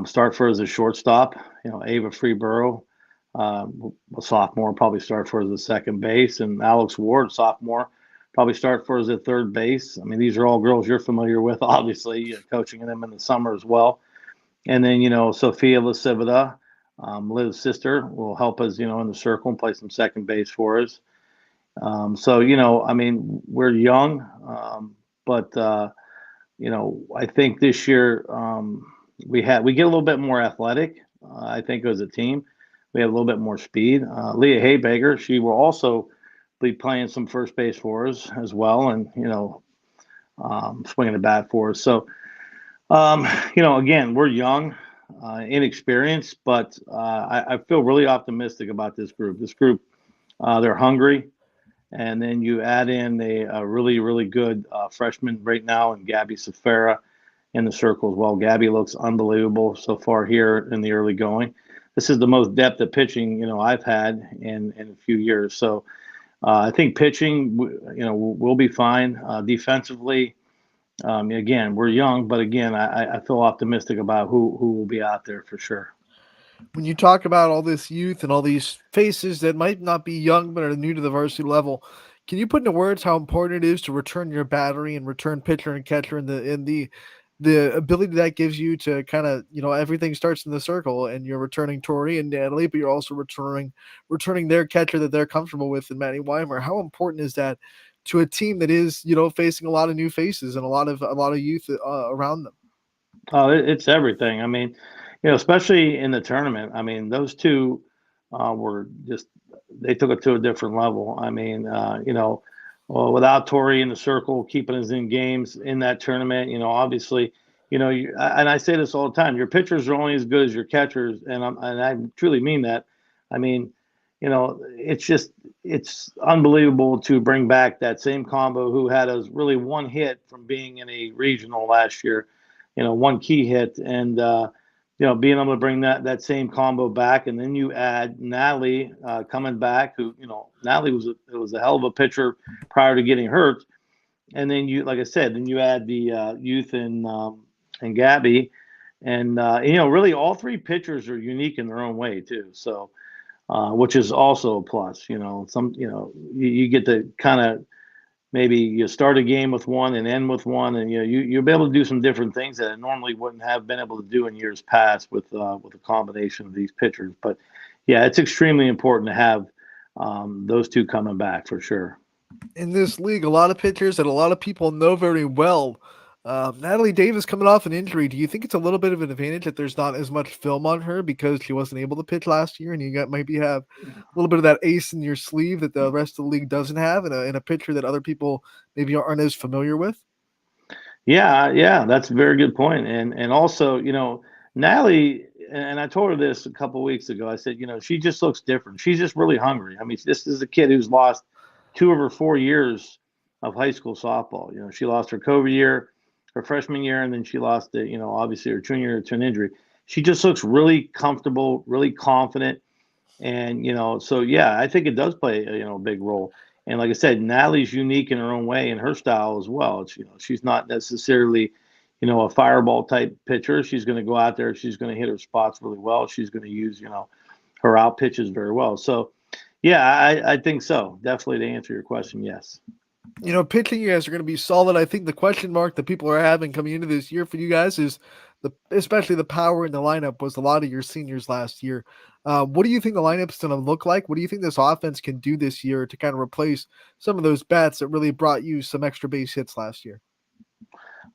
Speaker 10: start for as a shortstop. Ava Freeborough, a sophomore, probably start for as a second base, and Alex Ward, sophomore, probably start for as a third base. I mean, these are all girls you're familiar with, obviously, coaching them in the summer as well. And then, Sophia Lasivita, Liv's sister, will help us, in the circle and play some second base for us. So, I mean, we're young, but, I think this year we get a little bit more athletic. I think as a team, we have a little bit more speed. Leah Haybaker, she will also be playing some first base for us as well, and swinging the bat for us. So, again, we're young, inexperienced, but I feel really optimistic about this group. This group, they're hungry. And then you add in a really, really good freshman right now in Gabby Safara in the circle as well. Gabby looks unbelievable so far here in the early going. This is the most depth of pitching, I've had in a few years. So I think pitching, we'll be fine. Defensively, again, we're young, but again, I feel optimistic about who will be out there for sure.
Speaker 3: When you talk about all this youth and all these faces that might not be young but are new to the varsity level, can you put into words how important it is to return your battery and return pitcher and catcher, and the ability that gives you to kind of, everything starts in the circle, and you're returning Tori and Natalie, but you're also returning their catcher that they're comfortable with in Maddie Weimer. How important is that to a team that is, facing a lot of new faces and a lot of youth around them?
Speaker 10: Oh, it's everything. I mean, especially in the tournament. I mean, those two were just, they took it to a different level. I mean, well, without Tori in the circle, keeping us in games in that tournament, obviously, and I say this all the time, your pitchers are only as good as your catchers. And I truly mean that. I mean, it's unbelievable to bring back that same combo who had us really one hit from being in a regional last year, one key hit, and being able to bring that same combo back. And then you add Natalie coming back, who, Natalie was a hell of a pitcher prior to getting hurt. And then like I said, then you add the youth and Gabby, and really all three pitchers are unique in their own way too. So, which is also a plus. You get to kind of, maybe you start a game with one and end with one, and you'll be able to do some different things that I normally wouldn't have been able to do in years past with a combination of these pitchers. But yeah, it's extremely important to have those two coming back for sure.
Speaker 3: In this league, a lot of pitchers that a lot of people know very well. Natalie Davis coming off an injury. Do you think it's a little bit of an advantage that there's not as much film on her because she wasn't able to pitch last year, and you got maybe have a little bit of that ace in your sleeve that the rest of the league doesn't have, in a pitcher that other people maybe aren't as familiar with?
Speaker 10: Yeah, that's a very good point. And also, Natalie, and I told her this a couple of weeks ago. I said, she just looks different. She's just really hungry. I mean, this is a kid who's lost 2 of her 4 years of high school softball. She lost her COVID year, her freshman year, and then she lost it, obviously her junior year to an injury. She just looks really comfortable, really confident. And, so yeah, I think it does play, a big role. And like I said, Natalie's unique in her own way in her style as well. It's, she's not necessarily, a fireball type pitcher. She's going to go out there. She's going to hit her spots really well. She's going to use, her out pitches very well. So yeah, I think so. Definitely, to answer your question, yes.
Speaker 3: Pitching, you guys are going to be solid. I think the question mark that people are having coming into this year for you guys is especially the power in the lineup was a lot of your seniors last year. What do you think the lineup's going to look like? What do you think this offense can do this year to kind of replace some of those bats that really brought you some extra base hits last year?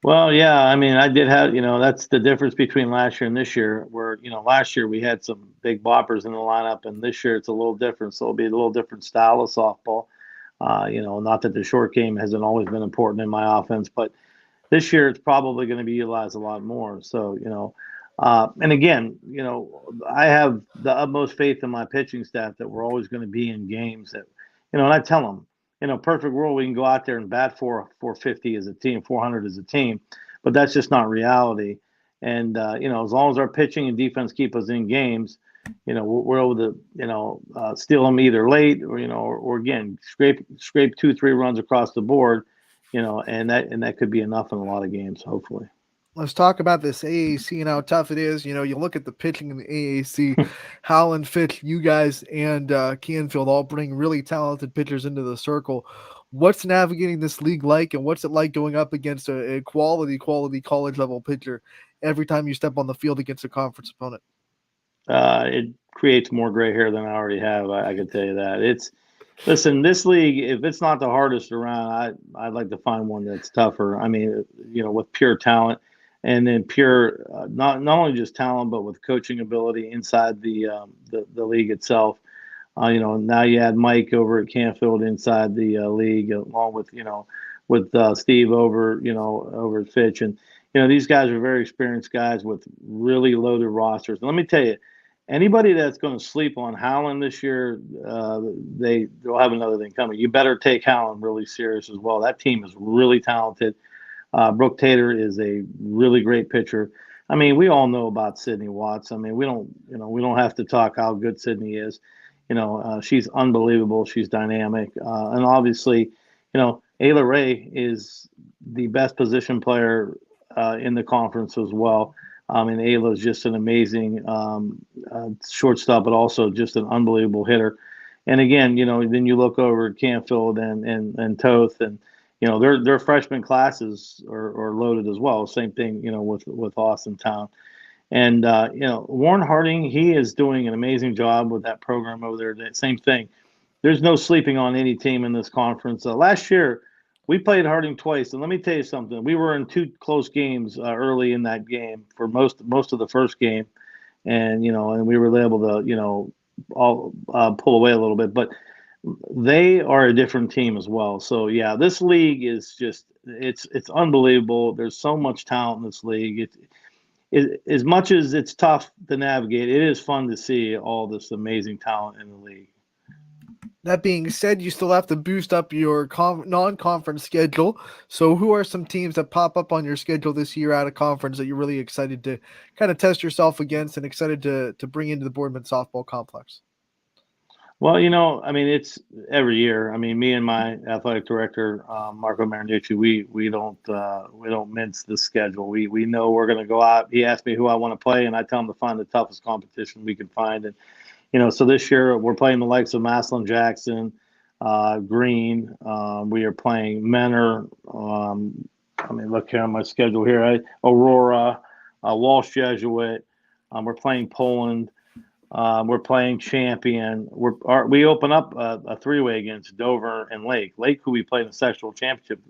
Speaker 10: Well, yeah, I mean, I did have, that's the difference between last year and this year, where, last year we had some big boppers in the lineup, and this year it's a little different. So it'll be a little different style of softball. Not that the short game hasn't always been important in my offense, but this year it's probably going to be utilized a lot more. So, and again, I have the utmost faith in my pitching staff that we're always going to be in games that, and I tell them, perfect world, we can go out there and bat 450 as a team, 400 as a team, but that's just not reality. And, as long as our pitching and defense keep us in games, we're able to, steal them either late or, or again, scrape 2-3 runs across the board. and that could be enough in a lot of games, hopefully.
Speaker 3: Let's talk about this AAC and how tough it is. You look at the pitching in the AAC, Howland, Fitch, you guys, and Canfield all bring really talented pitchers into the circle. What's navigating this league like, and what's it like going up against a quality college level pitcher every time you step on the field against a conference opponent?
Speaker 10: It creates more gray hair than I already have. I can tell you that. Listen, this league, if it's not the hardest around, I'd like to find one that's tougher. I mean, with pure talent, and then pure not only just talent, but with coaching ability inside the league itself. Now you add Mike over at Canfield inside the league, along with Steve over at Fitch, and these guys are very experienced guys with really loaded rosters. And let me tell you, anybody that's going to sleep on Howland this year, they'll have another thing coming. You better take Howland really serious as well. That team is really talented. Brooke Tater is a really great pitcher. I mean, we all know about Sydney Watts. I mean, we don't have to talk how good Sydney is. She's unbelievable. She's dynamic, and obviously, Ayla Ray is the best position player in the conference as well. And Ayla is just an amazing shortstop, but also just an unbelievable hitter. And again, then you look over at Canfield and Toth, and their freshman classes are loaded as well. Same thing, with Austintown. And Warren Harding, he is doing an amazing job with that program over there. Same thing. There's no sleeping on any team in this conference. Last year, we played Harding twice, and let me tell you something. We were in 2 close games early in that game for most of the first game, and we were able to all pull away a little bit. But they are a different team as well. So yeah, this league is just it's unbelievable. There's so much talent in this league. As much as it's tough to navigate, it is fun to see all this amazing talent in the league.
Speaker 3: That being said, you still have to boost up your non-conference schedule. So who are some teams that pop up on your schedule this year out of conference that you're really excited to kind of test yourself against and excited to bring into the Boardman softball complex?
Speaker 10: Well, I mean, it's every year. I mean, me and my athletic director, Marco Marinucci, we don't mince the schedule. We know we're going to go out. He asked me who I want to play, and I tell him to find the toughest competition we can find. And so this year we're playing the likes of Maslin Jackson, Green. We are playing Menor. Look here on my schedule here. Aurora, Walsh Jesuit. We're playing Poland. We're playing Champion. We open up a 3-way against Dover and Lake. Lake, who we played in the sectional championship,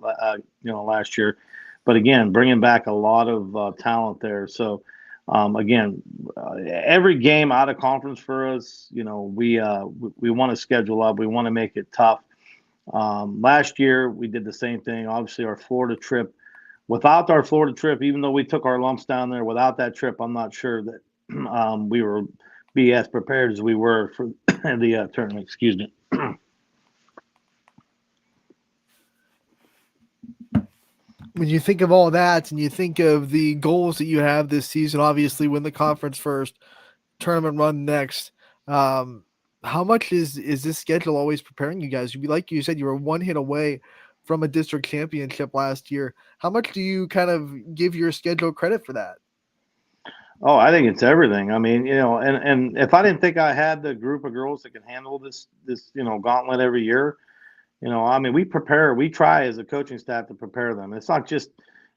Speaker 10: last year. But again, bringing back a lot of talent there. So. Again, every game out of conference for us, we want to schedule up. We want to make it tough. Last year, we did the same thing. Obviously, our Florida trip. Without our Florida trip, even though we took our lumps down there, without that trip, I'm not sure that we were be as prepared as we were for the tournament. Excuse me.
Speaker 3: When you think of all that and you think of the goals that you have this season, obviously win the conference first, tournament run next, how much is this schedule always preparing you guys? Like you said, you were 1 hit away from a district championship last year. How much do you kind of give your schedule credit for that?
Speaker 10: Oh, I think it's everything. I mean, and if I didn't think I had the group of girls that can handle this gauntlet every year, we try as a coaching staff to prepare them. It's not just,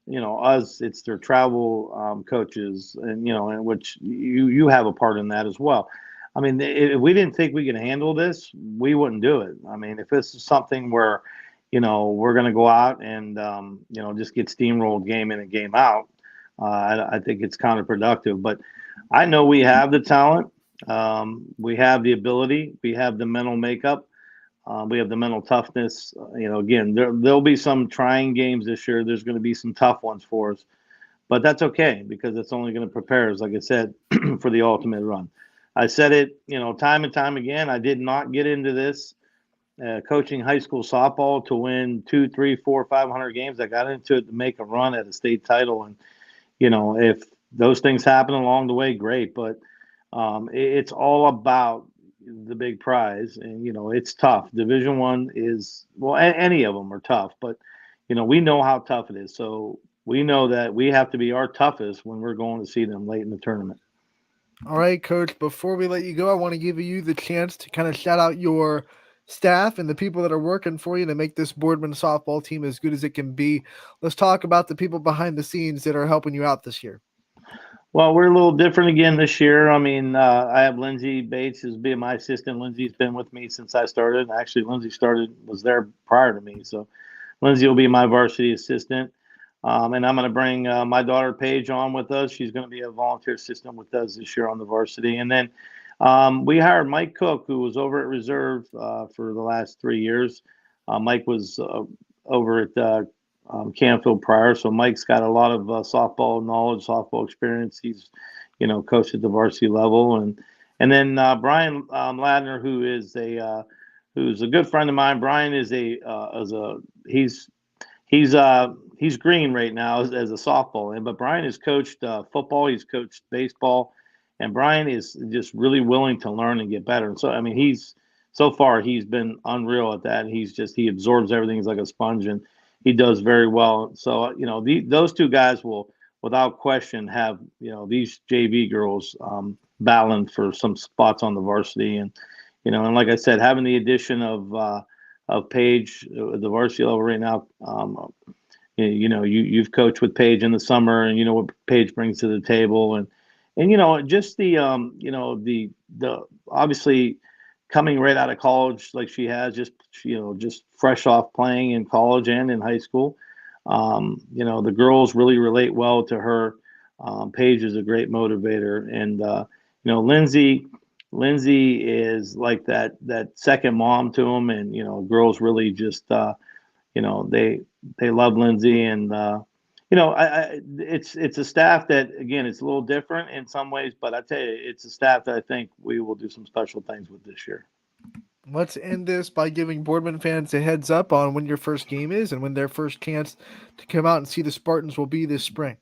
Speaker 10: us, it's their travel coaches and which you have a part in that as well. I mean, if we didn't think we could handle this, we wouldn't do it. I mean, if this is something where, we're going to go out and, just get steamrolled game in and game out, I think it's counterproductive. But I know we have the talent. We have the ability. We have the mental makeup. We have the mental toughness. Again, there'll be some trying games this year. There's going to be some tough ones for us, but that's okay because it's only going to prepare us, like I said, for the ultimate run. I said it, time and time again. I did not get into this coaching high school softball to win 2, 3, 4, 500 games. I got into it to make a run at a state title, and if those things happen along the way, great. But it's all about the big prize, and it's tough. Division I is, well, any of them are tough, but we know how tough it is. So we know that we have to be our toughest when we're going to see them late in the tournament.
Speaker 3: All right, Coach, before we let you go, I want to give you the chance to kind of shout out your staff and the people that are working for you to make this Boardman softball team as good as it can be. Let's talk about the people behind the scenes that are helping you out this year.
Speaker 10: Well, we're a little different again this year. I mean, I have Lindsay Bates as being my assistant. Lindsay's been with me since I started. Actually, Lindsay was there prior to me. So Lindsay will be my varsity assistant. And I'm going to bring my daughter Paige on with us. She's going to be a volunteer assistant with us this year on the varsity. And then we hired Mike Cook, who was over at reserve for the last 3 years. Mike was over at Canfield prior, so Mike's got a lot of softball knowledge, softball experience. He's, coached at the varsity level, and then Brian Ladner, who's a good friend of mine. Brian is he's green right now as a softball, but Brian has coached football, he's coached baseball, and Brian is just really willing to learn and get better. And so, I mean, he's been unreal at that. And he absorbs everything. He's like a sponge, and he does very well. So, those two guys will, without question, have, these JV girls battling for some spots on the varsity. And, and like I said, having the addition of Paige at the varsity level right now, you've coached with Paige in the summer, and you know what Paige brings to the table, and just the obviously coming right out of college like she has, just fresh off playing in college and in high school. The girls really relate well to her. Paige is a great motivator, and Lindsay is like that second mom to them, and girls really just they love Lindsay, and it's a staff that, again, it's a little different in some ways, but I tell you, it's a staff that I think we will do some special things with this year.
Speaker 3: Let's end this by giving Boardman fans a heads up on when your first game is and when their first chance to come out and see the Spartans will be this spring.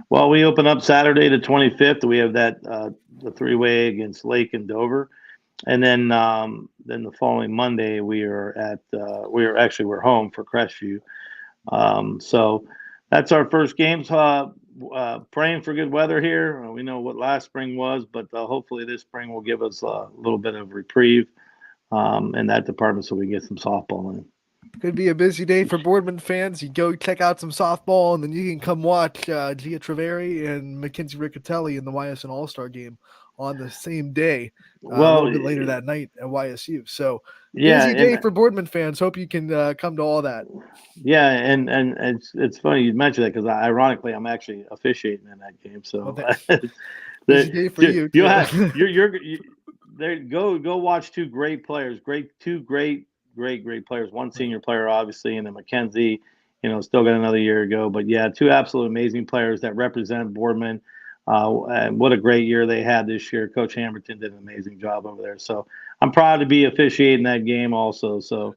Speaker 10: Well, we open up Saturday the 25th. We have that the three-way against Lake and Dover, and then the following Monday we're home for Crestview. So that's our first game. Praying for good weather here. We know what last spring was, but hopefully this spring will give us a little bit of reprieve in that department, so we get some softball in.
Speaker 3: Could be a busy day for Boardman fans. You go check out some softball, and then you can come watch Gia Treveri and Mackenzie Riccatelli in the YSN All-Star game on the same day, a little bit later that night at YSU. So busy day for Boardman fans. Hope you can come to all that.
Speaker 10: Yeah, and it's funny you mentioned that, because ironically I'm actually officiating in that game. So
Speaker 3: busy day for you.
Speaker 10: Go watch two great players, great players. One senior player, obviously, and then Mackenzie, still got another year to go. But yeah, two absolute amazing players that represent Boardman. And what a great year they had this year. Coach Hamilton did an amazing job over there. So I'm proud to be officiating that game also. So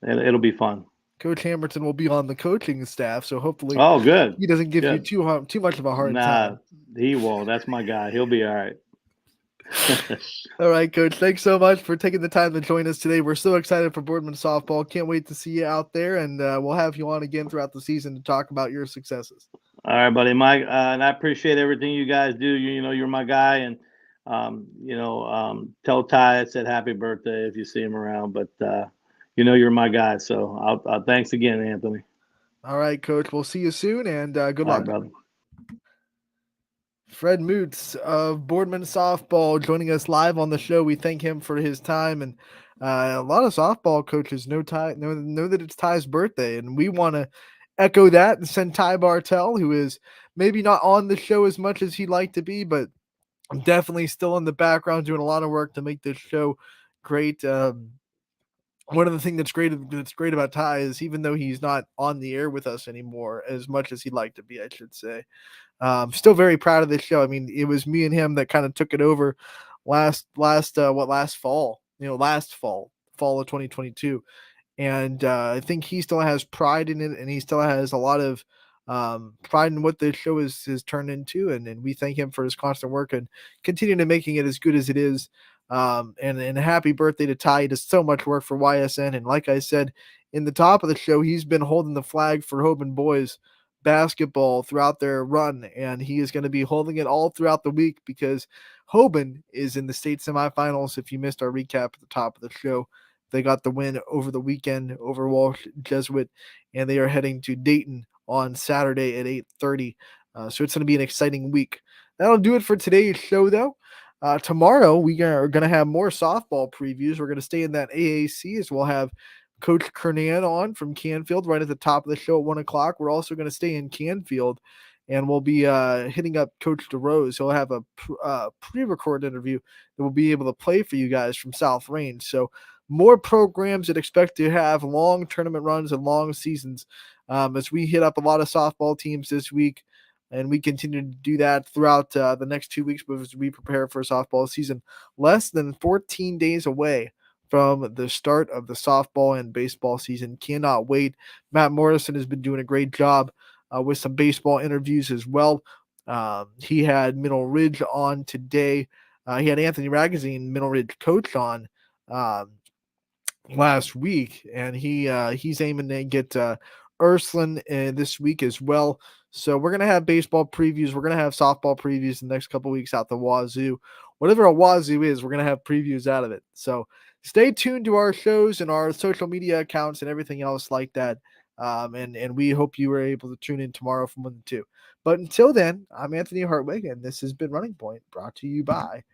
Speaker 10: it'll be fun.
Speaker 3: Coach Hamilton will be on the coaching staff, so hopefully
Speaker 10: good.
Speaker 3: He doesn't give you too much of a hard time.
Speaker 10: He won't. That's my guy. He'll be all right.
Speaker 3: All right, Coach. Thanks so much for taking the time to join us today. We're so excited for Boardman softball. Can't wait to see you out there, and we'll have you on again throughout the season to talk about your successes.
Speaker 10: All right, buddy, Mike, and I appreciate everything you guys do. You're my guy, and tell Ty I said happy birthday if you see him around. But you're my guy, so I'll thanks again, Anthony.
Speaker 3: All right, Coach. We'll see you soon, and good luck,
Speaker 10: brother.
Speaker 3: Fred Moots of Boardman softball joining us live on the show. We thank him for his time, and a lot of softball coaches know that it's Ty's birthday, and we want to echo that and send Ty Bartell, who is maybe not on the show as much as he'd like to be, but definitely still in the background doing a lot of work to make this show great. One of the things that's great about Ty is, even though he's not on the air with us anymore as much as he'd like to be, I should say, still very proud of this show. I mean, it was me and him that kind of took it over last fall of 2022. And I think he still has pride in it, and he still has a lot of pride in what this show has turned into. And we thank him for his constant work and continuing to making it as good as it is. And happy birthday to Ty. He does so much work for YSN. And like I said in the top of the show, he's been holding the flag for Hoban boys basketball throughout their run, and he is going to be holding it all throughout the week because Hoban is in the state semifinals. If you missed our recap at the top of the show, they got the win over the weekend over Walsh Jesuit, and they are heading to Dayton on Saturday at 8:30. So it's going to be an exciting week. That'll do it for today's show, though. Tomorrow, we are going to have more softball previews. We're going to stay in that AAC as we'll have Coach Kernan on from Canfield right at the top of the show at 1 o'clock. We're also going to stay in Canfield, and we'll be hitting up Coach DeRose. He'll have a pre-recorded interview that we'll be able to play for you guys from South Range. So more programs that expect to have long tournament runs and long seasons as we hit up a lot of softball teams this week. And we continue to do that throughout the next 2 weeks as we prepare for a softball season. Less than 14 days away from the start of the softball and baseball season. Cannot wait. Matt Morrison has been doing a great job with some baseball interviews as well. He had Middle Ridge on today. He had Anthony Ragazine, Middle Ridge coach, on last week, and he's aiming to get Ursuline this week as well. So we're going to have baseball previews. We're going to have softball previews the next couple weeks out the wazoo. Whatever a wazoo is, we're going to have previews out of it. So stay tuned to our shows and our social media accounts and everything else like that. And we hope you were able to tune in tomorrow from 1 to 2. But until then, I'm Anthony Hartwig, and this has been Running Point, brought to you by